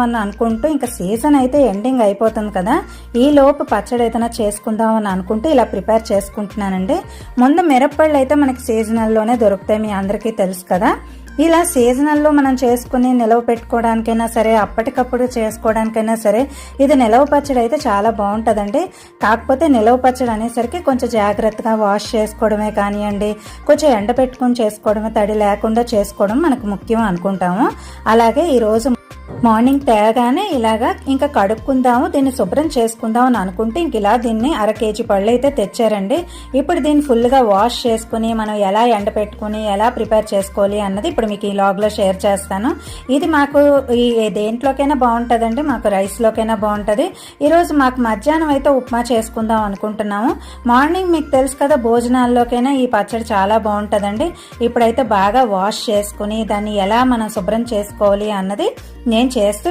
అని అనుకుంటూ ఇంకా సీజన్ అయితే ఎండింగ్ అయిపోతుంది కదా, ఈ లోపు పచ్చడి ఏదైనా చేసుకుందాం అని అనుకుంటూ ఇలా ప్రిపేర్ చేసుకుంటున్నానండి. ముందు మిరప్పళ్ళు అయితే మనకి సీజనల్లోనే దొరుకుతాయి, మీ అందరికీ తెలుసు కదా. ఇలా సీజనల్లో మనం చేసుకుని నిలవ పెట్టుకోవడానికైనా సరే, అప్పటికప్పుడు చేసుకోవడానికైనా సరే ఇది నిలవ పచ్చడి అయితే చాలా బాగుంటుందండి. కాకపోతే నిలవ పచ్చడి అనేసరికి కొంచెం జాగ్రత్తగా వాష్ చేసుకోవడమే కానివ్వండి, కొంచెం ఎండ పెట్టుకుని చేసుకోవడమే, తడి లేకుండా చేసుకోవడం మనకు ముఖ్యం అనుకుంటాము. అలాగే ఈరోజు మార్నింగ్ తేగానే ఇలాగా ఇంకా కడుక్కుందాము, దీన్ని శుభ్రం చేసుకుందాం అని అనుకుంటే ఇంక ఇలా దీన్ని 1/2 కేజీ పళ్ళు అయితే తెచ్చారండి. ఇప్పుడు దీన్ని ఫుల్గా వాష్ చేసుకుని మనం ఎలా ఎండ పెట్టుకుని ఎలా ప్రిపేర్ చేసుకోవాలి అన్నది ఇప్పుడు మీకు ఈ లాగ్లో షేర్ చేస్తాను. ఇది మాకు ఈ దేంట్లోకైనా బాగుంటుందండి, మాకు రైస్లోకైనా బాగుంటుంది. ఈరోజు మాకు మధ్యాహ్నం అయితే ఉప్మా చేసుకుందాం అనుకుంటున్నాము. మార్నింగ్ మీకు తెలుసు కదా, భోజనాల్లోకైనా ఈ పచ్చడి చాలా బాగుంటుందండి. ఇప్పుడైతే బాగా వాష్ చేసుకుని దాన్ని ఎలా మనం శుభ్రం చేసుకోవాలి అన్నది నేను చేస్తూ